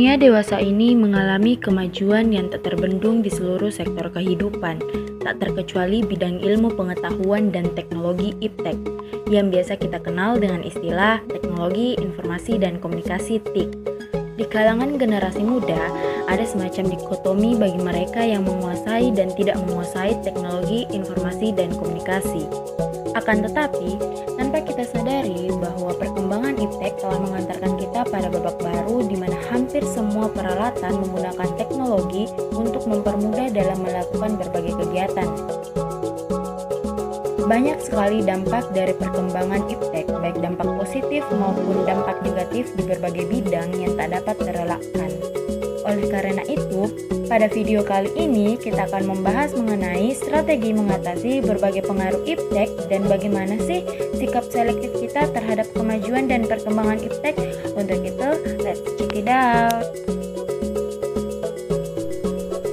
Dunia dewasa ini mengalami kemajuan yang tak terbendung di seluruh sektor kehidupan, tak terkecuali bidang ilmu pengetahuan dan teknologi iptek, yang biasa kita kenal dengan istilah teknologi informasi dan komunikasi TIK. Di kalangan generasi muda, ada semacam dikotomi bagi mereka yang menguasai dan tidak menguasai teknologi informasi dan komunikasi. Akan tetapi, tanpa kita sadari bahwa perkembangan iptek telah mengantarkan kita pada babak baru di mana hampir semua peralatan menggunakan teknologi untuk mempermudah dalam melakukan berbagai kegiatan. Banyak sekali dampak dari perkembangan iptek, baik dampak positif maupun dampak negatif di berbagai bidang yang tak dapat terelakkan. Oleh karena itu, pada video kali ini kita akan membahas mengenai strategi mengatasi berbagai pengaruh iptek dan bagaimana sih sikap selektif kita terhadap kemajuan dan perkembangan iptek. Untuk itu, let's check it out.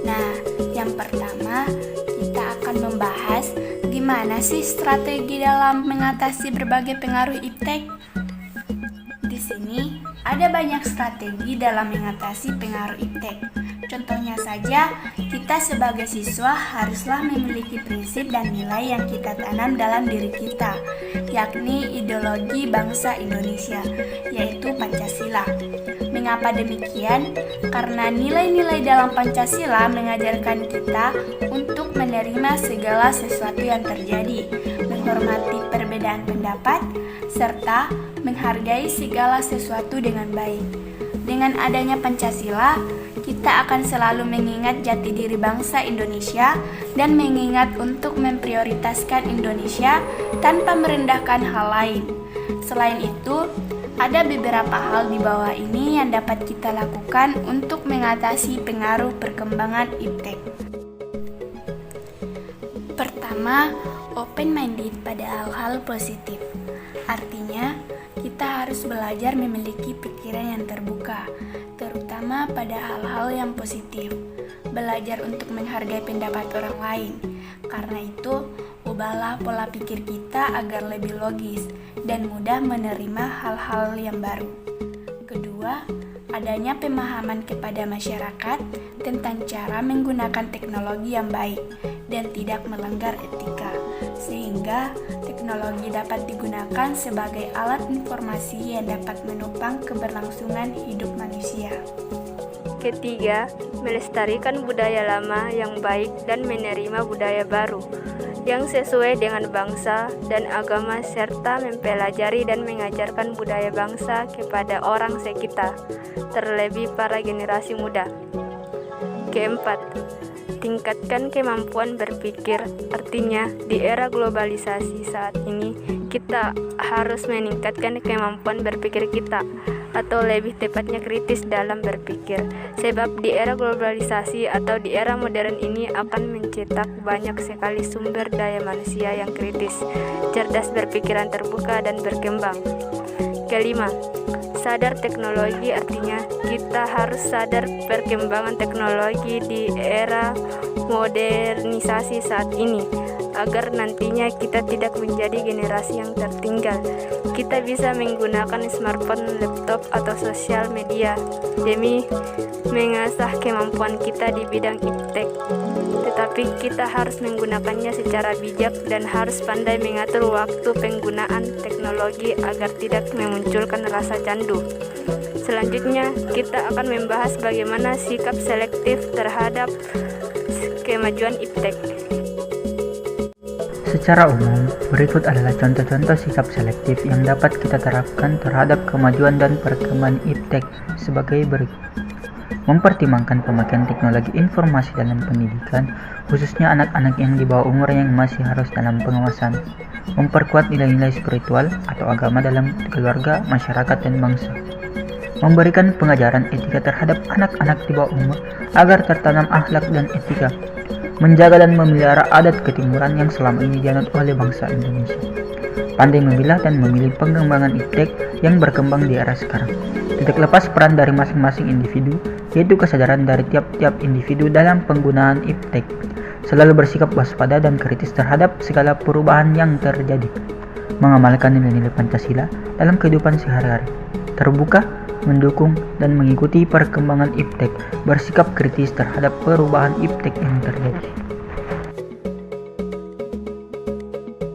Nah, yang pertama kita akan membahas gimana sih strategi dalam mengatasi berbagai pengaruh iptek. Di sini ada banyak strategi dalam mengatasi pengaruh iptek. Contohnya saja, kita sebagai siswa haruslah memiliki prinsip dan nilai yang kita tanam dalam diri kita, yakni ideologi bangsa Indonesia, yaitu Pancasila. Mengapa demikian? Karena nilai-nilai dalam Pancasila mengajarkan kita untuk menerima segala sesuatu yang terjadi, menghormati perbedaan pendapat, serta menghargai segala sesuatu dengan baik. Dengan adanya Pancasila, kita akan selalu mengingat jati diri bangsa Indonesia dan mengingat untuk memprioritaskan Indonesia tanpa merendahkan hal lain. Selain itu, ada beberapa hal di bawah ini yang dapat kita lakukan untuk mengatasi pengaruh perkembangan iptek. Pertama, open-minded pada hal-hal positif. Artinya, kita harus belajar memiliki pikiran yang terbuka, terutama pada hal-hal yang positif. Belajar untuk menghargai pendapat orang lain. Karena itu, ubahlah pola pikir kita agar lebih logis dan mudah menerima hal-hal yang baru. Kedua, adanya pemahaman kepada masyarakat tentang cara menggunakan teknologi yang baik dan tidak melanggar etika, sehingga teknologi dapat digunakan sebagai alat informasi yang dapat menopang keberlangsungan hidup manusia. Ketiga, melestarikan budaya lama yang baik dan menerima budaya baru yang sesuai dengan bangsa dan agama serta mempelajari dan mengajarkan budaya bangsa kepada orang sekitar, terlebih para generasi muda. Keempat, tingkatkan kemampuan berpikir. Artinya, di era globalisasi saat ini, kita harus meningkatkan kemampuan berpikir kita, atau lebih tepatnya kritis dalam berpikir. Sebab di era globalisasi atau di era modern ini akan mencetak banyak sekali sumber daya manusia yang kritis, cerdas, berpikiran terbuka, dan berkembang. Kelima, sadar teknologi. Artinya kita harus sadar perkembangan teknologi di era modernisasi saat ini, agar nantinya kita tidak menjadi generasi yang tertinggal. Kita bisa menggunakan smartphone, laptop, atau sosial media demi mengasah kemampuan kita di bidang iptek. Tetapi kita harus menggunakannya secara bijak dan harus pandai mengatur waktu penggunaan teknologi agar tidak memunculkan rasa candu. Selanjutnya, kita akan membahas bagaimana sikap selektif terhadap kemajuan iptek. Secara umum, berikut adalah contoh-contoh sikap selektif yang dapat kita terapkan terhadap kemajuan dan perkembangan iptek sebagai berikut. Mempertimbangkan pemakaian teknologi informasi dalam pendidikan, khususnya anak-anak yang di bawah umur yang masih harus dalam pengawasan. Memperkuat nilai-nilai spiritual atau agama dalam keluarga, masyarakat, dan bangsa. Memberikan pengajaran etika terhadap anak-anak di bawah umur agar tertanam akhlak dan etika. Menjaga dan memelihara adat ketimuran yang selama ini dianut oleh bangsa Indonesia. Pandai memilah dan memilih pengembangan iptek yang berkembang di era sekarang. Tidak lepas peran dari masing-masing individu, yaitu kesadaran dari tiap-tiap individu dalam penggunaan iptek. Selalu bersikap waspada dan kritis terhadap segala perubahan yang terjadi. Mengamalkan nilai-nilai Pancasila dalam kehidupan sehari-hari. Terbuka, mendukung, dan mengikuti perkembangan iptek, bersikap kritis terhadap perubahan iptek yang terjadi.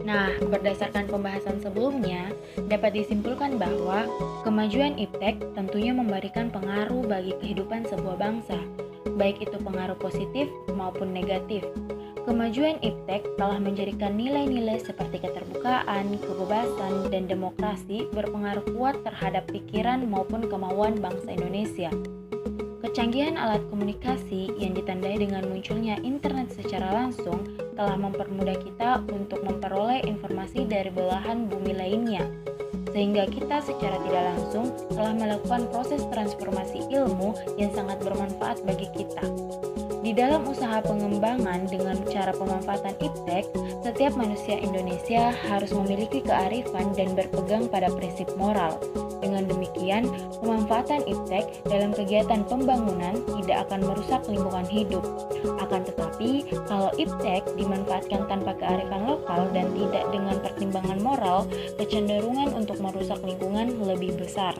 Nah, berdasarkan pembahasan sebelumnya, dapat disimpulkan bahwa kemajuan iptek tentunya memberikan pengaruh bagi kehidupan sebuah bangsa, baik itu pengaruh positif maupun negatif. Kemajuan iptek telah menjadikan nilai-nilai seperti keterbukaan, kebebasan, dan demokrasi berpengaruh kuat terhadap pikiran maupun kemauan bangsa Indonesia. Kecanggihan alat komunikasi yang ditandai dengan munculnya internet secara langsung telah mempermudah kita untuk memperoleh informasi dari belahan bumi lainnya, sehingga kita secara tidak langsung telah melakukan proses transformasi ilmu yang sangat bermanfaat bagi kita. Di dalam usaha pengembangan dengan cara pemanfaatan iptek, setiap manusia Indonesia harus memiliki kearifan dan berpegang pada prinsip moral. Dengan demikian, pemanfaatan iptek dalam kegiatan pembangunan tidak akan merusak lingkungan hidup. Akan tetapi, kalau iptek dimanfaatkan tanpa kearifan lokal dan tidak dengan pertimbangan moral, kecenderungan untuk merusak lingkungan lebih besar.